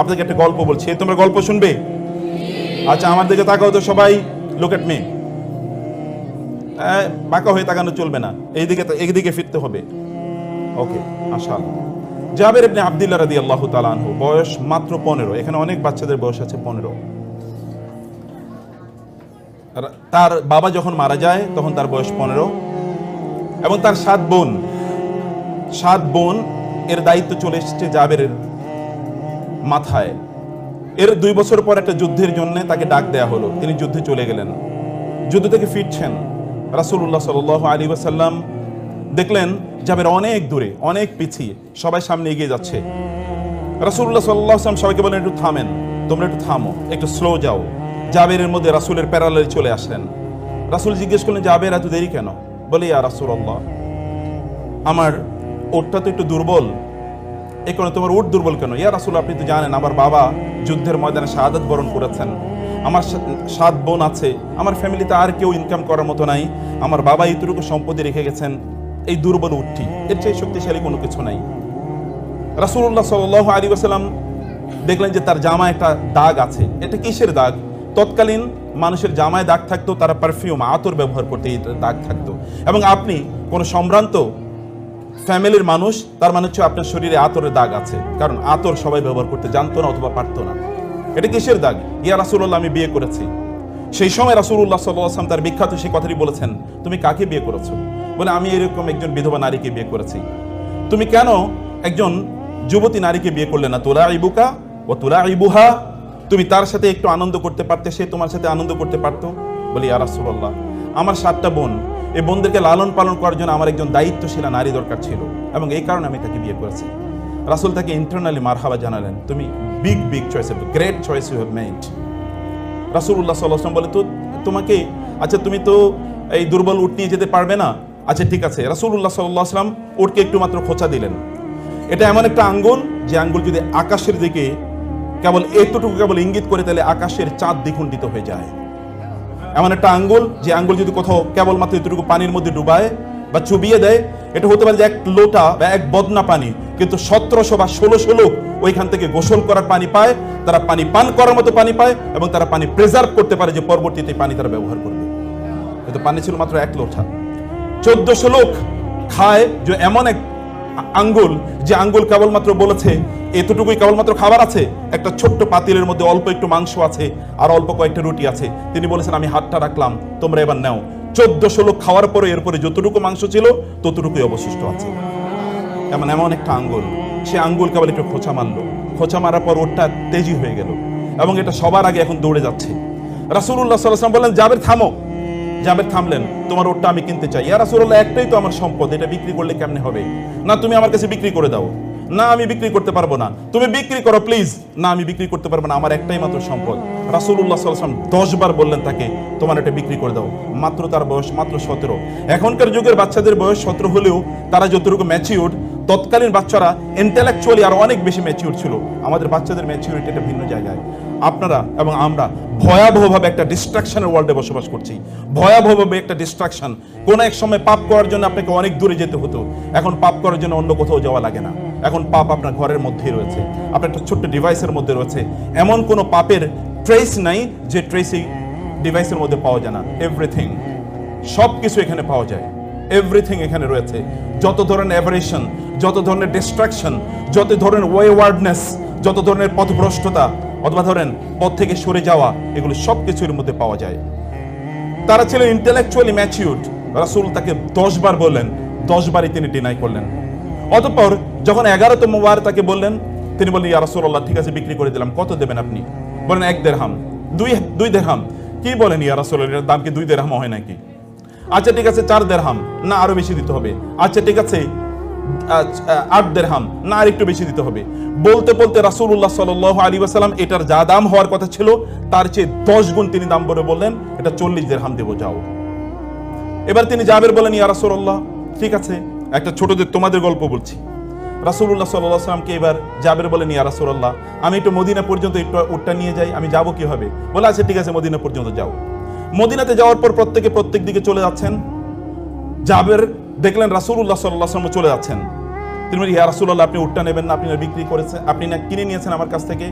আপনাকে একটা গল্প বলছি, তোমরা গল্প শুনবে? আচ্ছা, আমার দিকে তাকাও তো সবাই, লুক এট মি। বাঁকা হয়ে তাকানো চলবে না, এইদিকে ফিরতে হবে। ওকে, মাশাআল্লাহ। জাবের ইবনে আব্দুল্লাহ রাদিয়াল্লাহু তাআলা আনহু, বয়স মাত্র 15। এখানে অনেক বাচ্চাদের বয়স আছে 15। তার বাবা যখন মারা যায় তখন তার বয়স 15, এবং তার 7 বোন এর দায়িত্ব চলে এসেছে জাবেরের মাথায়। এর 2 বছর পর একটা যুদ্ধের জন্য তাকে ডাক দেয়া হলো, তিনি যুদ্ধে চলে গেলেন। যুদ্ধ থেকে ফিরছেন, রাসূলুল্লাহ সাল্লাল্লাহু আলাইহি ওয়াসাল্লাম দেখলেন জাবের অনেক দূরে, অনেক পিছিয়ে, সবাই সামনে এগিয়ে যাচ্ছে। রাসূলুল্লাহ সাল্লাল্লাহু আলাইহি ওয়াসাল্লাম সবাইকে বলেন, একটু থামেন, তোমরা একটু থামো, একটু স্লো যাও। জাবেরের মধ্যে রাসূলের প্যারালালে চলে আসলেন। রাসূল জিজ্ঞেস করলেন, জাবের এত দেরি কেন? বলে, ইয়া রাসূলুল্লাহ, আমার ওটটা তো একটু দুর্বল। এই কারণে। তোমার উট দুর্বল কেন? ইয়া রাসূল, আপনি তো জানেন আমার বাবা যুদ্ধের ময়দানে শাহাদাত বরণ করেছেন, আমার 7 বোন আছে, আমার ফ্যামিলিতে আর কেউ ইনকাম করার মতো নাই, আমার বাবা এইটুকু সম্পত্তি রেখে গেছেন, এই দুর্বল উটটি, এর চেয়ে শক্তিশালী কোনো কিছু নাই। রাসূলুল্লাহ সাল্লাল্লাহু আলাইহি ওয়াসাল্লাম দেখলেন যে তার জামায় একটা দাগ আছে। এটা কিসের দাগ? তৎকালীন মানুষের জামায় দাগ থাকতো, তারা পারফিউম, আতর ব্যবহার করতে এই দাগ থাকতো। এবং আপনি কোনো সম্ভ্রান্ত ফ্যামিলির মানুষ, তার মানে হচ্ছে আপনার শরীরে আতরের দাগ আছে, কারণ আতর সবাই ব্যবহার করতে জানতো না অথবা পারতো না। এটা কিসের দাগ? ইয়া রাসূলুল্লাহ, আমি বিয়ে করেছি। সেই সময় রাসূলুল্লাহ সাল্লাল্লাহু আলাইহি ওয়াসাল্লাম তার বিখ্যাত সেই কথাটি বলেছেন, তুমি কাকে বিয়ে করেছো? বলে, আমি এরকম একজন বিধবা নারীকে বিয়ে করেছি। তুমি কেন একজন যুবতী নারীকে বিয়ে করলে না? তুলাইবুকা ওয়া তুলাইবুহা, তুমি তার সাথে একটু আনন্দ করতে পারতে, সে তোমার সাথে আনন্দ করতে পারতো। বলি, ইয়া রাসূলুল্লাহ, আমার 7টা বোন, এই বোনদেরকে লালন পালন করার জন্য আমার একজন দায়িত্বশীলা নারী দরকার ছিল, এবং এই কারণে আমি তাকে বিয়ে করেছি। রাসূল তাকে ইন্টারনালি মারহাবা জানালেন, তুমি big choice, great choice you have made. রাসূলুল্লাহ সাল্লাল্লাহু আলাইহি ওয়াসাল্লাম বলে, তো তোমাকে, আচ্ছা তুমি তো এই দুর্বল উট নিয়ে যেতে পারবে না, আচ্ছা ঠিক আছে। রাসূলুল্লাহ সাল্লাল্লাহু আলাইহি ওয়াসাল্লাম উটকে একটু মাত্র খোঁচা দিলেন। এটা এমন একটা আঙ্গুল, যে আঙ্গুল যদি আকাশের দিকে কেবল এতটুকু কেবল ইঙ্গিত করে, তাহলে আকাশের চাঁদ দ্বিগুণিত হয়ে যায়। এমন একটা আঙ্গুল, যে আঙ্গুল যদি কোথাও কেবলমাত্র এতটুকু পানির মধ্যে ডুবায় বা চুবিয়ে দেয়, এটা হতে পারে যে 1 লোটা বা 1 বদনা পানি, কিন্তু 1700 বা 1600 লোক ওইখান থেকে গোসল করার পানি পায়, তারা পানি পান করার মতো পানি পায়, এবং তারা পানি প্রিজার্ভ করতে পারে, যে পরবর্তীতে পানি তারা ব্যবহার করবে। কিন্তু পানি ছিল মাত্র 1 লোটা। 1400 লোক খায় যে এমন এক আঙ্গুল, যে আঙ্গুল কেবলমাত্র বলেছে এতটুকুই কেবলমাত্র খাবার আছে, একটা ছোট্ট পাতিলের মধ্যে অল্প একটু মাংস আছে আর অল্প কয়েকটা রুটি আছে। তিনি বলেছেন, আমি হাতটা রাখলাম, তোমরা এবার নাও। 1400 লোক খাওয়ার পরে এরপরে যতটুকু মাংস ছিল ততটুকুই অবশিষ্ট আছে। এমন একটা আঙ্গুল, সে আঙ্গুল কেবল একটু খোঁচা মারলো, খোঁচা মারার পর ওটা তেজি হয়ে গেল, এবং এটা সবার আগে এখন দৌড়ে যাচ্ছে। রাসূলুল্লাহ সাল্লাল্লাহু আলাইহি ওয়াসাল্লাম বললেন, জাবের থামো। জাবের থামলেন, তোমার ওটটা আমি কিনতে চাই। ইয়া রাসূলুল্লাহ, একটাই তো আমার সম্পদ, এটা বিক্রি করলে কেমনে হবে? না, তুমি আমার কাছে বিক্রি করে দাও। না, আমি বিক্রি করতে পারবো না। তুমি বিক্রি করো প্লিজ। না, আমি বিক্রি করতে পারবো না, আমার একটাই মাত্র সম্পদ। রাসূলুল্লাহ সাল্লাল্লাহু আলাইহি ওয়াসাল্লাম 10 বার বললেন তাকে, তোমার এটা বিক্রি করে দাও। মাত্র তার বয়স মাত্র 17। এখনকার যুগের বাচ্চাদের বয়স 17 হলেও তারা যতটুকু ম্যাচিউরড, তৎকালীন বাচ্চারা ইন্টেলেকচুয়ালি আরো অনেক বেশি ম্যাচিউর ছিল। আমাদের বাচ্চাদের ম্যাচিউরিটি একটা ভিন্ন জায়গায়। আপনারা এবং আমরা ভয়াবহভাবে একটা ডিস্ট্রাকশনের ওয়ার্ল্ডে বসবাস করছি। ভয়াবহভাবে একটা ডিস্ট্রাকশন। কোন এক সময় পাপ করার জন্য আপনাকে অনেক দূরে যেতে হতো, এখন পাপ করার জন্য অন্য কোথাও যাওয়া লাগে না। এখন পাপ আপনার ঘরের মধ্যেই রয়েছে, আপনার একটা ছোট্ট ডিভাইসের মধ্যে রয়েছে। এমন কোনো পাপের ট্রেস নাই যে ট্রেস এই ডিভাইসের মধ্যে পাওয়া যায় না। এভরিথিং, সব কিছু এখানে পাওয়া যায়, এভরিথিং এখানে রয়েছে। যত ধরনের অ্যাভারেশন, যত ধরনের ডিস্ট্রাকশন, যত ধরনের ওয়েওয়ার্ডনেস, যত ধরনের পথভ্রষ্টতা অথবা ধরেন পথ থেকে সরে যাওয়া, এগুলো সব কিছুর মধ্যে পাওয়া যায়। তারা ছিলেন ইন্টেলেকচুয়ালি ম্যাচিউরড। রাসূল তাকে 10 বার বললেন, 10 বারই তিনি ডিনাই করলেন। অতঃপর যখন 11তম বার তাকে বললেন, তিনি বললেন, ইয়া রাসূলুল্লাহ, ঠিক আছে বিক্রি করে দিলাম, কত দেবেন আপনি? বলেন 1 দিরহাম। 2 দিরহাম। কি বলেন ইয়া রাসূলুল্লাহ, এর দাম কি 2 দিরহাম হয় নাকি? আচ্ছা ঠিক আছে 4 দিরহাম। না, আরো বেশি দিতে হবে। আচ্ছা ঠিক আছে 8 দিরহাম। না, আর একটু বেশি দিতে হবে। বলতে বলতে রাসূলুল্লাহ সাল্লাল্লাহু আলাইহি ওয়াসাল্লাম এটার যা দাম হওয়ার কথা ছিল তার চেয়ে 10 গুণ তিনি দাম বলে বললেন, এটা 40 দিরহাম দেবো, যাও। এবার তিনি জাবের বলেন, ইয়া রাসূলুল্লাহ, ঠিক আছে, একটা ছোটদের তোমাদের গল্প বলছি। রাসূলুল্লাহ সাল্লাল্লাহু আলাইহি ওয়াসাল্লামকে এবার জাবের বলেন, ইয়া রাসূলুল্লাহ, আমি একটু মদিনা পর্যন্ত একটু উটটা নিয়ে যাই, আমি যাবো কিভাবে? বলে, আচ্ছা ঠিক আছে, মদিনা পর্যন্ত যাও। মদিনাতে যাওয়ার পর প্রত্যেক দিকে চলে যাচ্ছেন। জাবের দেখলেন রাসূলুল্লাহ সাল্লাল্লাহু আলাইহি ওয়াসাল্লাম চলে যাচ্ছেন। তিনি বলেন, ইয়া রাসূলুল্লাহ, আপনি উটটা নেবেন না? আপনি না বিক্রি করেছেন, আপনি না কিনে নিয়েছেন আমার কাছ থেকে?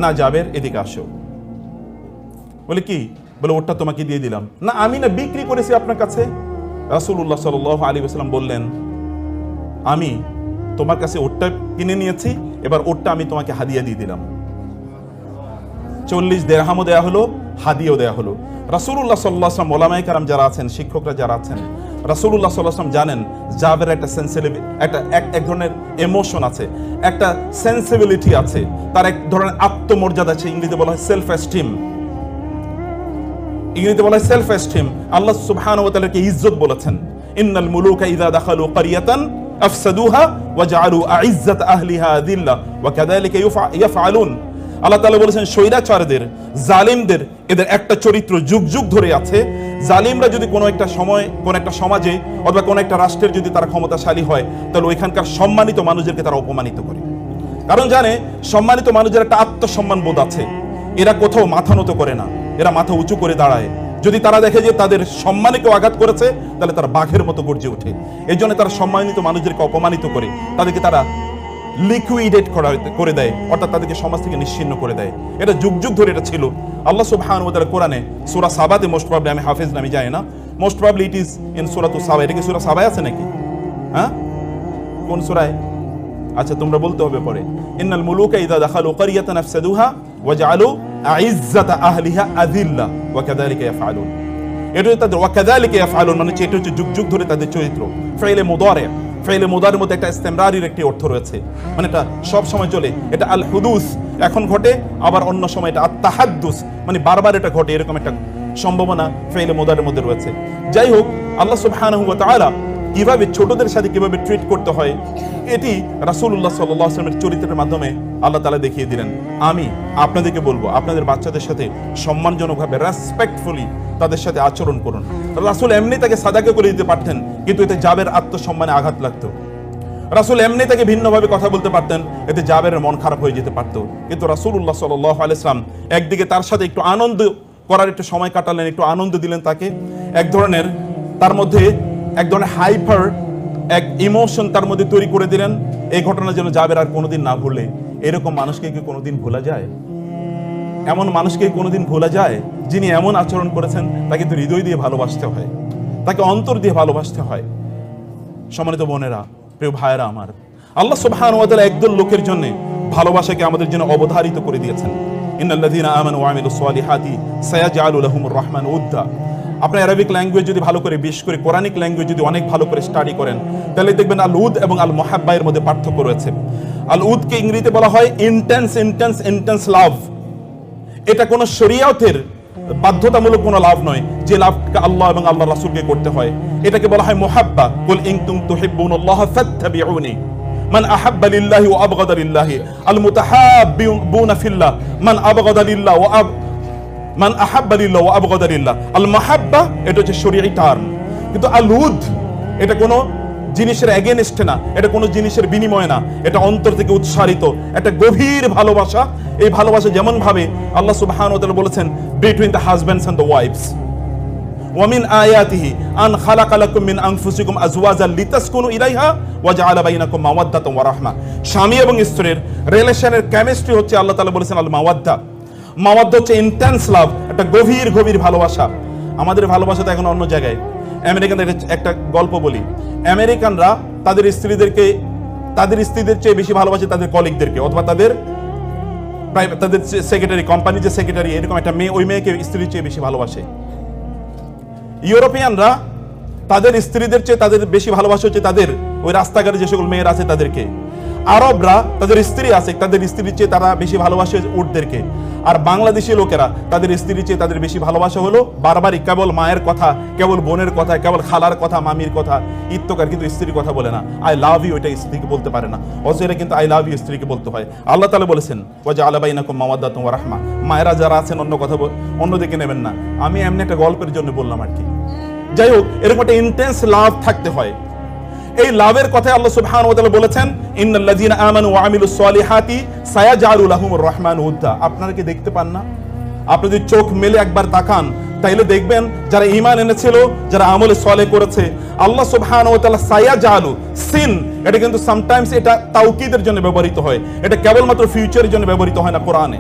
না জাবের, এদিকে আসো। বলে কি? বলে ওটা তোমাকে দিয়ে দিলাম। না, আমি না বিক্রি করেছি আপনার কাছে। রাসূলুল্লাহ সাল্লাল্লাহু আলাইহি ওয়াসাল্লাম বললেন, আমি তোমার কাছে ওটটা কিনে নিয়েছি, এবার ওটটা আমি তোমাকে হাদিয়া দিয়ে দিলাম। 40 দিরহামও দেয়া হলো, হাদিয়াও দেয়া হলো। রাসূলুল্লাহ সাল্লাল্লাহু আলাইহি ওয়াসাল্লাম, ওলামায়ে কেরাম যারা আছেন, শিক্ষকরা যারা আছেন, রাসূলুল্লাহ সাল্লাল্লাহু আলাইহি ওয়াসাল্লাম জানেন জাবের একটা সেন্সিটিভ, এক ধরনের ইমোশন আছে, একটা সেন্সিবিলিটি আছে, তার এক ধরনের আত্মমর্যাদা আছে। ইংরেজিতে বলা হয় সেলফ এস্টিম। ইংরেজিতে বলা হয় সেলফ এস্টিম। আল্লাহ সুবহানাহু ওয়া তাআলাকে ইজ্জত বলেছেন, ইন্নাল মুলুকা ইযা দাখালু ক্বরিয়াতান আফসাদুহা ওয়া জাআলু আইজ্জাত আহলিহা আযিল্লা ওয়া কাযালিকা ইয়াফআলুন। আল্লাহ তাআলা বলেছেন, স্বৈরাচারদের, জালিমদের, এদের একটা চরিত্র যুগ যুগ ধরে আছে। জালিমরা যদি কোনো একটা সময়, কোনো একটা সমাজে অথবা কোনো একটা রাষ্ট্রের যদি তারা ক্ষমতাশালী হয়, তাহলে ওইখানকার সম্মানিত মানুষদেরকে তারা অপমানিত করে। কারণ জানে, সম্মানিত মানুষের একটা আত্মসম্মান বোধ আছে, এরা কোথাও মাথা নত করে না, এরা মাথা উঁচু করে দাঁড়ায়। যদি তারা দেখে যে তাদের সম্মানে কেউ আঘাত করেছে, তাহলে তারা বাঘের মতো গর্জে ওঠে। এই জন্য তারা সম্মানিত মানুষদেরকে অপমানিত করে, তাদেরকে তারা লিকুইডেট করে দেয়, অর্থাৎ তাদেরকে সমাজ থেকে নিশ্চিহ্ন করে দেয়। এটা যুগ যুগ ধরে এটা ছিল। আল্লাহ সুবহানাহু ওয়া তাআলা কোরআনে সূরা সাবাতে, মোস্ট প্রবাবলি, আমি হাফেজ না, আমি জানি না, most probably it is in সূরাতুস সাবা। এটা কি সূরা সাবায় আছে নাকি? হ্যাঁ, কোন সূরায়? আচ্ছা, তোমরা বলতে হবে পরে। ইন্নাল মুলুকা ইযা দাখালু ক্বরিয়াতান আফসাদুহা ওয়া জাআলু আইজ্জাতা আহলিহা আযিল্লা ওয়া কাযালিকা ইয়াফআলুন। এটা তাদের ওয়া কাযালিকা ইয়াফআলুন মানে এটা হচ্ছে যুগ যুগ ধরে তাদের চরিত্র। ফাইলে মুদারি, ফাইলে মুদারির মধ্যে একটা ইস্তেমরারির একটি অর্থ রয়েছে, মানে এটা সব সময় চলে। এটা আল হুদুস, এখন ঘটে, আবার অন্য সময় এটা আত তাহাদ্দুস, মানে বারবার এটা ঘটে, এরকম একটা সম্ভাবনা ফাইলে মুদারির মধ্যে রয়েছে। যাই হোক, আল্লাহ সুবহানাহু ওয়া তাআলা কিভাবে ছোটদের সাথে কিভাবে ট্রিট করতে হয়, এটি রাসূলুল্লাহ সাল্লাল্লাহু আলাইহি ওয়াসাল্লামের চরিত্রের মাধ্যমে আল্লাহ তাআলা দেখিয়ে দিলেন। আমি আপনাদেরকে বলবো, আপনাদের বাচ্চাদের সাথে সম্মানজনকভাবে, রেসপেক্টফুলি তাদের সাথে আচরণ করুন। রাসূল এমনি তাকে সাদাকা করে দিতে পারতেন, কিন্তু এতে জাবের আত্মসম্মানে আঘাত লাগতো। রাসূল এমনি তাকে ভিন্নভাবে কথা বলতে পারতেন, এতে জাবেরের মন খারাপ হয়ে যেতে পারতো। কিন্তু রাসূলুল্লাহ সাল্লাল্লাহু আলাইহি ওয়াসাল্লাম একদিকে তার সাথে একটু আনন্দ করার একটু সময় কাটালেন, একটু আনন্দ দিলেন তাকে, এক ধরনের তার মধ্যে এক ধরনের হাইপার এক ইমোশন তার মধ্যে তৈরি করে দিলেন। এই ঘটনা যেন জাবের আর কোনোদিন না ভুলে। এরকম মানুষকে কি কোনোদিন ভোলা যায়? এমন মানুষকে কোনোদিন ভোলা যায়? যিনি এমন আচরণ করেছেন, তাকে তো হৃদয় দিয়ে ভালোবাসতে হয়, তাকে অন্তর দিয়ে ভালোবাসতে হয়। সম্মানিত বোনেরা, প্রিয় ভাইয়েরা আমার, আল্লাহ সুবহানাহু ওয়া তাআলা একদল লোকের জন্য ভালোবাসাকে আমাদের জন্য অবধারিত করে দিয়েছেন। ইন্নাল্লাযীনা আমানু ওয়া আমিলুস সালিহাতি সায়াজআলু লাহুমুর রাহমানু উদ্দা। আপনার আরবিক ল্যাঙ্গুয়েজ যদি ভালো করে, বিশেষ করে কোরআনিক ল্যাঙ্গুয়েজ যদি অনেক ভালো করে স্টাডি করেন, তাহলে দেখবেন আল উদ এবং আল মুহাব্বা এর মধ্যে পার্থক্য রয়েছে। আল উদকে ইংরেজিতে বলা হয় ইন্টেন্স লাভ। এটা কোনো শরীয়তের বাধ্যতামূলক কোনো লাভ নয়, যে লাভকে আল্লাহ এবং আল্লাহর রাসূলকে করতে হয়। এটাকে বলা হয় মুহাব্বা। কুল ইন কুনতুম তুহিব্বুনাল্লাহ ফাত্তাবিউনি মান আহাব্বা লিল্লাহি ওয়া আবগাদা লিল্লাহি আল মুতাহাব্বিউনা ফিল্লাহ মান আবগাদা লিল্লাহ ওয়া মান আহাব্বা লিল্লাহ ওয়া আবগাদা লিল্লাহ। আল মাহাব্বা এটা হচ্ছে শরীয়ী টার্ম, কিন্তু আল উদ এটা কোনো জিনিসের এগেনস্টে না, এটা কোনো জিনিসের বিনিময় না, এটা অন্তর থেকে উৎসারিত একটা গভীর ভালোবাসা। এই ভালোবাসা যেমন ভাবে আল্লাহ সুবহানাহু ওয়া তাআলা বলেছেন, between the husbands and the wives, ওয়া মিন আয়াতিহি আন খালাকা লাকুম মিন আনফুসিকুম আজওয়াজান লিতাসকুনু ইলাইহা ওয়া জাআলা বাইনাকুম মাওয়াদ্দাতান ওয়া রাহমা। স্বামী এবং স্ত্রীর রিলেশনের কেমিস্ট্রি হচ্ছে, আল্লাহ তাআলা বলেছেন, আল মাওয়াদ্দা। মাওয়াদ্দা হচ্ছে ইন্টেন্স লাভ, একটা গভীর গভীর ভালোবাসা। আমাদের ভালোবাসা তো এখন অন্য জায়গায়। আমেরিকানদের একটা গল্প বলি। আমেরিকানরা তাদের স্ত্রীদের চেয়ে বেশি ভালোবাসে তাদের কলিগদেরকে, অথবা তাদের সেক্রেটারি, কোম্পানি যে সেক্রেটারি, এরকম একটা মেয়ে, ওই মেয়েকে স্ত্রীর চেয়ে বেশি ভালোবাসে। ইউরোপিয়ানরা তাদের স্ত্রীদের চেয়ে তাদের বেশি ভালোবাসা হচ্ছে তাদের ওই রাস্তাঘাটে যে সকল মেয়েরা আছে তাদেরকে। আরবরা তাদের স্ত্রী আছে, তাদের স্ত্রীর চেয়ে তারা বেশি ভালোবাসে উটদেরকে। আর বাংলাদেশি লোকেরা তাদের স্ত্রীর চেয়ে তাদের বেশি ভালোবাসা হলো বারবারই কেবল মায়ের কথা, কেবল বোনের কথা, কেবল খালার কথা, মামির কথা, ইত্তকার, কিন্তু স্ত্রীর কথা বলে না। আই লাভ ইউ এটা স্ত্রীকে বলতে পারে না, অথচ এটা কিন্তু আই লাভ ইউ স্ত্রীকে বলতে হয়। আল্লাহ তাআলা বলেছেন, ওয়া জাআলা বাইনাকুম মাওয়াদ্দাতান ওয়া রাহমা। মায়েরা যারা আছেন অন্য কথা অন্যদিকে নেবেন না, আমি এমনি একটা গল্পের জন্য বললাম আর কি। যাই হোক, এরকম একটা ইন্টেন্স লাভ থাকতে হয়। এই লাভের কথায় আল্লাহ সুবহানাহু ওয়া তাআলা বলেছেন, ইন্নাল্লাযীনা আমানু ওয়া আমিলুস সালিহাতি সায়াজআলু লাহুমুর রাহমানু উদ্দা। আপনারা কি দেখতে পান না? আপনি যদি চোখ মেলে একবার তাকান, তাইলে দেখবেন যারা ঈমান এনেছিল, যারা আমলে সালেহ করেছে, আল্লাহ সুবহানাহু ওয়া তাআলা সায়াজালু সিন, এটা কিন্তু সামটাইমস এটা তাওকীদের জন্য ব্যবহৃত হয়, এটা কেবলমাত্র ফিউচারের জন্য ব্যবহৃত হয় না কোরআনে।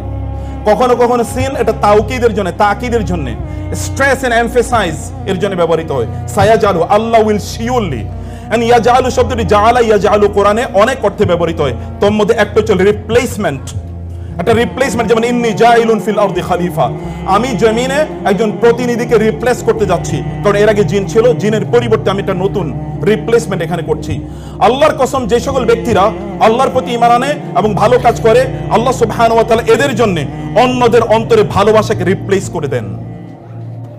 কখনো কখনো সিন এটা তাওকীদের জন্য, তাকিদের জন্য, স্ট্রেস এন্ড এমফাসাইজ এর জন্য ব্যবহৃত হয়। সায়াজালু, আল্লাহ উইল শিওরলি। এন্ড ইয়াজালু শব্দটি জাআলা ইয়াজালু কোরআনে অনেক অর্থে ব্যবহৃত হয়, তোর মধ্যে একটা হচ্ছে রিপ্লেসমেন্ট, একটা রিপ্লেসমেন্ট। যেমন ইন্নী জাইলুন ফিল আরদি খলিফা, আমি জমিনে একজন প্রতিনিধিকে রিপ্লেস করতে যাচ্ছি, কারণ এর আগে জিন ছিল, জিনের পরিবর্তে আমি একটা নতুন রিপ্লেসমেন্ট এখানে করছি। আল্লাহর কসম, যে সকল ব্যক্তিরা আল্লাহর প্রতি ঈমান আনে এবং ভালো কাজ করে, আল্লাহ সুবহানাহু ওয়া তাআলা এদের জন্য অন্যদের অন্তরে ভালোবাসাকে রিপ্লেস করে দেন।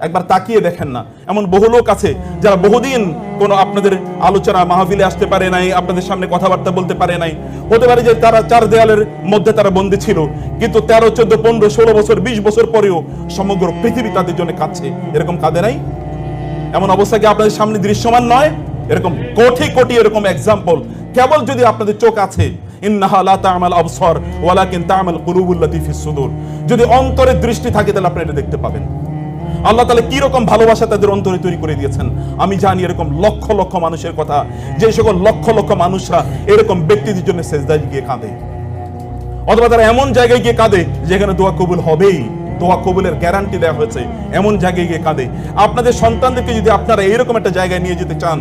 একবার তাকিয়ে দেখেন না, এমন বহু লোক আছে যারা বহুদিন কোনো আপনাদের আলোচনা মাহফিলে আসতে পারে নাই, আপনাদের সামনে কথাবার্তা বলতে পারে নাই। হতে পারে যে তারা চার দেয়ালের মধ্যে তারা বন্দী ছিল, কিন্তু 13, 14, 15, 16 বছর, 20 বছর পরেও সমগ্র পৃথিবী তাদের জন্য কাঁদছে। এরকম কাঁদে নাই? এমন অবস্থা কি আপনাদের সামনে দৃশ্যমান নয়? এরকম কোটি কোটি এরকম এক্সাম্পল, কেবল যদি আপনাদের চোখ আছে, ইন্নাহা লা তা'মাল আবসার ওয়ালাকিন তা'মাল কুলুবুল লাতী ফিস সুদূর, যদি অন্তরের দৃষ্টি থাকে তাহলে আপনি এটা দেখতে পাবেন। আল্লাহ তাআলা কি রকম ভালোবাসা তাদের অন্তরে তৈরি করে দিয়েছেন। আমি জানি এরকম লক্ষ লক্ষ মানুষের কথা, যে সকল লক্ষ লক্ষ মানুষরা এরকম ব্যক্তিদের জন্য সেজদায় গিয়ে কাঁদে, অথবা তারা এমন জায়গায় গিয়ে কাঁদে যেখানে দোয়া কবুল হবেই, দোয়া কবুলের গ্যারান্টি দেওয়া হয়েছে, এমন জায়গায় গিয়ে কাঁদে। আপনাদের সন্তানদেরকে যদি আপনারা এইরকম একটা জায়গায় নিয়ে যেতে চান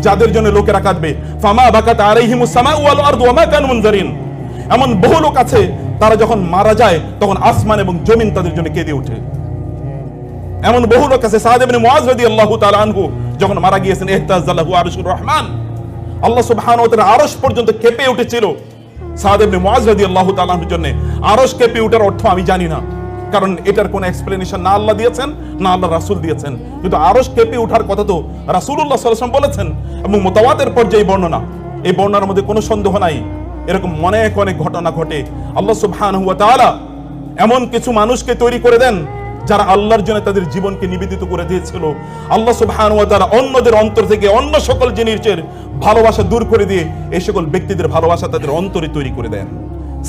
যাদের জন্য লোকেরা কাঁদবে, ফামা বাকাত আলাইহিমুস সামাউ ওয়াল আরদু ওয়া মা কানু মুনজারিন, এমন বহু লোক আছে তারা যখন মারা যায় তখন আসমান এবং জমিন তাদের জন্য কেঁদে ওঠে। এমন বহু লোক আছে, সাদ ইবনে মুআজ রাদিয়াল্লাহু তাআলা আনহু যখন মারা গিয়েছেন, ইহতাযালাহু আরশুর রহমান, আল্লাহ সুবহানাহু ওয়া তাআলা আরশ পর্যন্ত কেঁপে উঠেছিল সাদ ইবনে মুআজ রাদিয়াল্লাহু তাআলা আনহুর জন্য। আরশ কেঁপে ওঠার অর্থ আমি জানি না, কারণ এটার কোনো এক্সপ্লেনেশন না আল্লাহ দিয়েছেন না আল্লাহ রাসূল দিয়েছেন, কিন্তু আরশ কেঁপে ওঠার কথা তো রাসূলুল্লাহ সাল্লাল্লাহু আলাইহি ওয়াসাল্লাম বলেছেন, এবং মুতাওয়াতির পর্যায়ে বর্ণনা, এই বর্ণনার মধ্যে কোনো সন্দেহ নাই। এরকম অনেক অনেক ঘটনা ঘটে। আল্লাহ সুবহানাহু ওয়া তাআলা এমন কিছু মানুষকে তৈরি করে দেন যারা আল্লাহর জন্য তাদের জীবনকে নিবেদিত করে দিয়েছিল। আল্লাহ সুবহানাহু ওয়া তাআলা অন্যদের অন্তর থেকে অন্য সকল জিনিসের ভালোবাসা দূর করে দিয়ে এই সকল ব্যক্তিদের ভালোবাসা তাদের অন্তরে তৈরি করে দেন।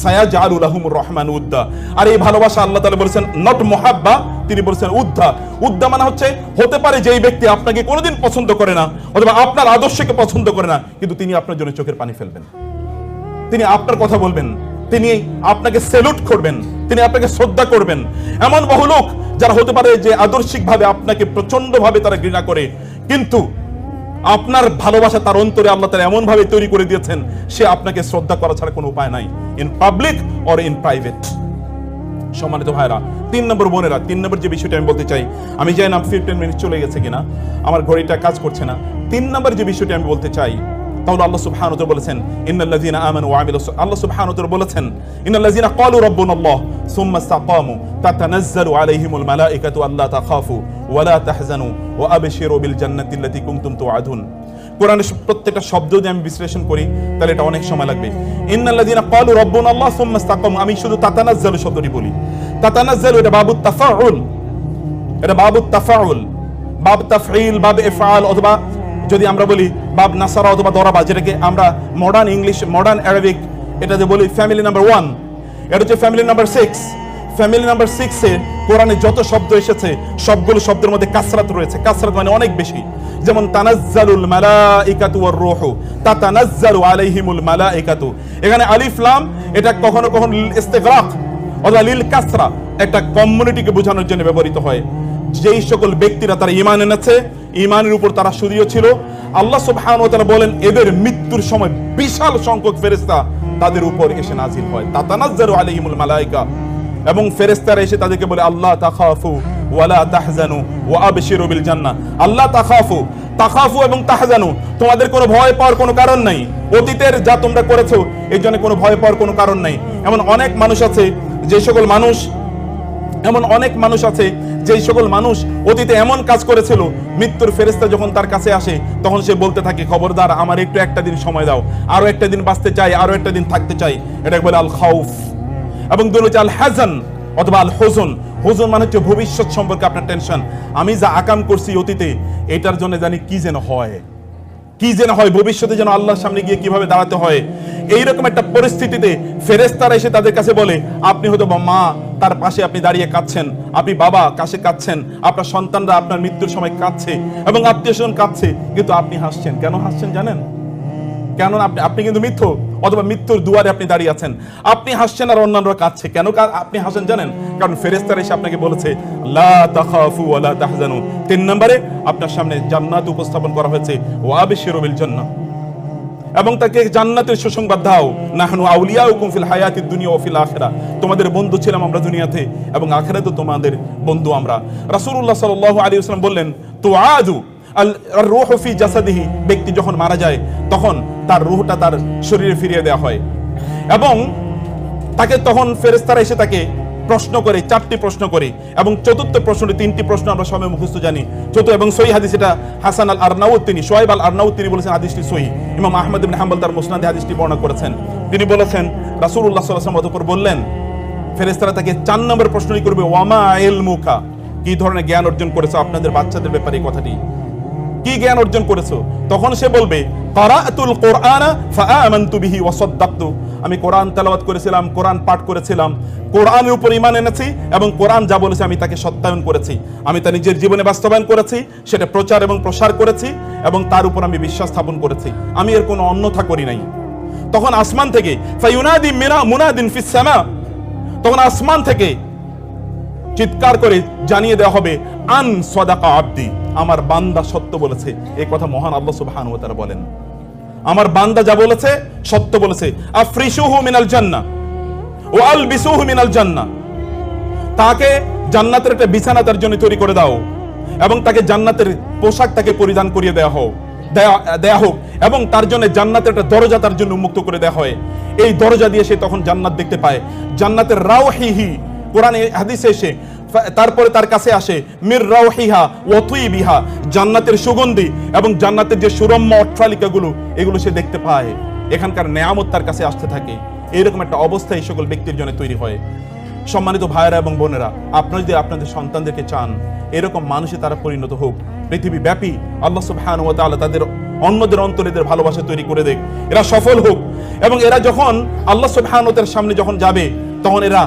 সায়াজআলু লাহুমুর রহমানু উদ্দা, আর এই ভালোবাসা আল্লাহ তাআলা বলেছেন নট মুহাব্বা, তিনি বলেছেন উদ্দা। উদ্দা মানে হচ্ছে, হতে পারে যে এই ব্যক্তি আপনাকে কোনোদিন পছন্দ করে না, অথবা আপনার আদর্শকে পছন্দ করে না, কিন্তু তিনি আপনার জন্য চোখের পানি ফেলবেন, তিনি আপনার কথা বলবেন, তিনি আপনাকে স্যালুট করবেন, তিনি আপনাকে শ্রদ্ধা করবেন। এমন বহু লোক যারা হতে পারে যে আদর্শিকভাবে আপনাকে প্রচন্ড ভাবে তারা ঘৃণা করে, কিন্তু আপনার ভালোবাসা তার অন্তরে আল্লাহ তাআলা এমন ভাবে তৈরি করে দিয়েছেন, সে আপনাকে শ্রদ্ধা করা ছাড়া কোনো উপায় নাই, in public or in private. সম্মানিত ভাইরা, 3 নম্বর বোনেরা, 3 নম্বর যে বিষয়টা আমি বলতে চাই, আমি জানি না 15 মিনিট চলে গেছে কিনা, আমার ঘড়িটা কাজ করছে না। 3 নম্বর যে বিষয়টা আমি বলতে চাই, তাহলে আল্লাহ সুবহানাহু ওয়া তাআলা বলেছেন ইন্নাল্লাযীনা আমানু ওয়া আমিলুস, আল্লাহ সুবহানাহু ওয়া তাআলা বলেছেন ইন্নাল্লাযীনা ক্বালু রাব্বুনাল্লাহ সুম্মা ইসতাকামু তাতানাজ্জালু আলাইহিমুল মালায়েকাতু আল্লা তাখাফু ওয়া লা তাহজানু ওয়া আবশিরু বিল জান্নাতি আল্লাতী কুনতুম তুআদুন। কোরআনের প্রত্যেকটা শব্দ যদি আমি বিশ্লেষণ করি তাহলে এটা অনেক সময় লাগবে। ইন্নাল্লাযীনা ক্বালু রাব্বুনাল্লাহ সুম্মা ইসতাকামু, আমি শুধু তাতানাজ্জালু শব্দটি বলি। তাতানাজ্জালু এটা বাবুত তাফাউল, এটা বাবুত তাফাউল, বাব তাফঈল, বাব ইফআল, অথবা যদি আমরা বলি বাব নাসারা অথবা দরাবা, যেটাকে আমরা মডার্ন ইংলিশ, মডার্ন আরবিক এটাতে বলি ফ্যামিলি নাম্বার 1, এটা হচ্ছে ফ্যামিলি নাম্বার 6। ফ্যামিলি নাম্বার 6 এ কোরআনে যত শব্দ এসেছে সবগুলো শব্দের মধ্যে কাসরাত রয়েছে, কাসরাত মানে অনেক বেশি। যেমন তানাজ্জালুল মালাইকাতু ওয়ার রূহু, তাতানাজ্জালু আলাইহিমুল মালাইকাতু, এখানে আলিফ লাম এটা কখনো কখনো ইস্তিগরাক অথবা লিল কাসরা, একটা কমিউনিটিকে বোঝানোর জন্য ব্যবহৃত হয়। যেই সকল ব্যক্তিরা তারা ঈমান এনেছে, ঈমানের উপর তারা সুদৃঢ় ছিল, আল্লাহ সুবহানাহু ওয়া তাআলা বলেন এদের মৃত্যুর সময় বিশাল সংখ্যক ফেরেশতা তাদের উপর এসে নাজিল হয়, তাতানাজ্জালু আলাইহিমুল মালাইকা, এবং ফেরেশতারা এসে তাদেরকে বলে আল্লাহ তাখাফু ওয়া লা তাহজানু ওয়া আবশিরু বিল জান্নাহ। আল্লাহ তাখাফু, তাখাফু এবং তাহজানু, তোমাদের কোনো ভয় পাওয়ার কোনো কারণ নাই, অতীতের যা তোমরা করেছো এর জন্য কোনো ভয় পাওয়ার কোনো কারণ নাই। এমন অনেক মানুষ আছে, যে সকল মানুষ, এমন অনেক মানুষ আছে যেই সকল মানুষ অতীতে এমন কাজ করেছিল, মৃত্যুর ফেরেশতা যখন তার কাছে আসে তখন সে বলতে থাকে খবরদার আমার একটু একটা দিন সময় দাও, আরো একটা দিন বাঁচতে চাই, আরো একটা দিন থাকতে চাই। এটাকে বলে আল খাউফ। এবং দুই হচ্ছে আল হাজান অথবা আল হুজুন। হুজুন মানে হচ্ছে ভবিষ্যৎ সম্পর্কে আপনার টেনশন, আমি যা আকাম করছি অতীতে এটার জন্য জানি কি যেন হয়, কি যেন হয়, ভবিষ্যতে যেন আল্লাহর সামনে গিয়ে কিভাবে দাঁড়াতে হয়। এইরকম একটা পরিস্থিতিতে ফেরেশতারা এসে তাদের কাছে বলে, আপনি হয়তো বা মা, তার পাশে আপনি দাঁড়িয়ে কাঁদছেন, আপনি বাবা কাছে কাঁদছেন, আপনার সন্তানরা আপনার মৃত্যুর সময় কাঁদছে এবং আত্মীয় স্বজন কাঁদছে, কিন্তু আপনি হাসছেন। কেন হাসছেন জানেন? কেন? আপনি কিন্তু মৃত্যু অথবা মৃত্যুর দুয়ারে আপনি দাঁড়িয়ে আছেন, আপনি হাসছেন আর অন্যান্যরা কাঁদছে। কেন আপনি হাসেন জানেন? কারণ ফেরেশতারা এসে আপনাকে বলেছে লা তাখাফু ওয়া লা তাহজানু। 3 নম্বরে আপনার সামনে জান্নাত উপস্থাপন করা হয়েছে, ওয়া আবশিরু বিল জান্নাহ, এবং তাকে জান্নাতের সুসংবাদ দাও। নাহনু আউলিয়াউকুম ফিল হায়াতিদ দুনিয়া ওয়া ফিল আখিরাহ, তোমাদের বন্ধু ছিলাম আমরা দুনিয়াতে এবং আখিরাতেও তোমাদের বন্ধু আমরা। রাসূলুল্লাহ সাল্লাল্লাহু আলাইহি ওয়াসাল্লাম বললেন, তুআদু আল রূহু ফি জাসাদিহি, ব্যক্তি যখন মারা যায় তখন তার রূহটা তার শরীরে ফিরিয়ে দেওয়া হয় এবং তাকে তখন ফেরেশতারা এসে তাকে প্রশ্ন করে, 4টি প্রশ্ন করে, এবং চতুর্থ প্রশ্নটি 3টি প্রশ্ন আমরা সবাই মুখস্থ জানি। চতুর্থ এবং সহিহ হাদিস, এটা হাসান আল আরনাউত তিনি, শুআইব আল আরনাউত তিনি বলেছেন হাদিসটি সহিহ। ইমাম আহমদ ইবনে হাম্বল তার মুসনাদে হাদিসটি বর্ণনা করেছেন। তিনি বলেছেন রাসূলুল্লাহ সাল্লাল্লাহু আলাইহি ওয়াসাল্লাম বললেন, ফেরেশতারা তাকে 4 নম্বর প্রশ্নই করবে, ওয়ামা ইলমুকা, কি ধরনের জ্ঞান অর্জন করেছো আপনাদের বাচ্চাদের ব্যাপারে, এই কথাটি কি জ্ঞান অর্জন করেছো? তখন সে বলবে, ক্বারাআতুল কুরআনা ফাআমানতু বিহি ওয়া সাদ্দাকতু, আমি কোরআন তেলাওয়াত করেছিলাম, কোরআন পাঠ করেছিলাম, কোরআনের উপর ঈমান এনেছি এবং কোরআন যা বলেছে আমি তাকে সত্যায়ন করেছি, আমি তা নিজের জীবনে বাস্তবায়ন করেছি, সেটা প্রচার এবং প্রসার করেছি এবং তার উপর আমি বিশ্বাস স্থাপন করেছি, আমি এর কোনো অন্যথা করি নাই। তখন আসমান থেকে ফায়ুনাদি মুনাদিন ফিস সামা, তখন আসমান থেকে চিৎকার করে জানিয়ে দেওয়া হবে, আন সাদাকা আবদি, আমার বান্দা সত্য বলেছে। এই কথা মহান আল্লাহ সুবহানাহু ওয়া তাআলা বলেন, আমার বান্দা যা বলেছে সত্য বলেছে। আফরিশুহু মিনাল জান্নাহ ওয়া আলবিসুহু মিনাল জান্নাহ, তাকে জান্নাতের একটা বিছানা তার জন্য তৈরি করে দাও এবং তাকে জান্নাতের পোশাক তাকে পরিধান করিয়ে দেয়া হোক এবং তার জন্য জান্নাতের একটা দরজা তার জন্য উন্মুক্ত করে দেওয়া হয়। এই দরজা দিয়ে সে তখন জান্নাত দেখতে পায়। জান্নাতের রাওহিহি, কোরআনে হাদিসে এসে তারপরে তার কাছে আসে মির রাওহিহা ওয়া তুইবিহা, জান্নাতের সুগন্ধি এবং জান্নাতের যে সুরম্য অট্টালিকাগুলো, এগুলো সে দেখতে পায়। এখানকার নেয়ামত তার কাছে আসতে থাকে। এরকম একটা অবস্থা এই সকল ব্যক্তির জন্য তৈরি হয়। সম্মানিত ভাইয়েরা এবং বোনেরা, আপনারা যদি আপনাদের সন্তানদেরকে চান এরকম মানুষে তারা পরিণত হোক, পৃথিবী ব্যাপী আল্লাহ সুবহানাহু ওয়া তাআলা তাদের অন্যদের অন্তরে এদের ভালোবাসা তৈরি করে দেখ, এরা সফল হোক এবং এরা যখন আল্লাহ সুবহানাহু ওয়া তাআলার সামনে যখন যাবে তখন এরা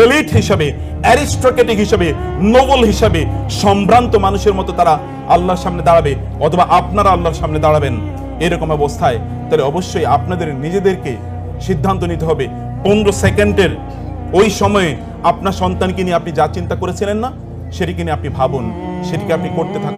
এলিট হিসাবে, অ্যারিস্টোক্রেটিক হিসাবে, নোবেল হিসাবে, সম্ভ্রান্ত মানুষের মতো তারা আল্লাহর সামনে দাঁড়াবে অথবা আপনারা আল্লাহর সামনে দাঁড়াবেন। এরকম অবস্থায় তাহলে অবশ্যই আপনাদের নিজেদেরকে সিদ্ধান্ত নিতে হবে। 15 সেকেন্ডের ওই সময়ে আপনার সন্তানকে নিয়ে আপনি যা চিন্তা করেছিলেন না, সেটিকে নিয়ে আপনি ভাবুন, সেটিকে আপনি করতে থাকুন।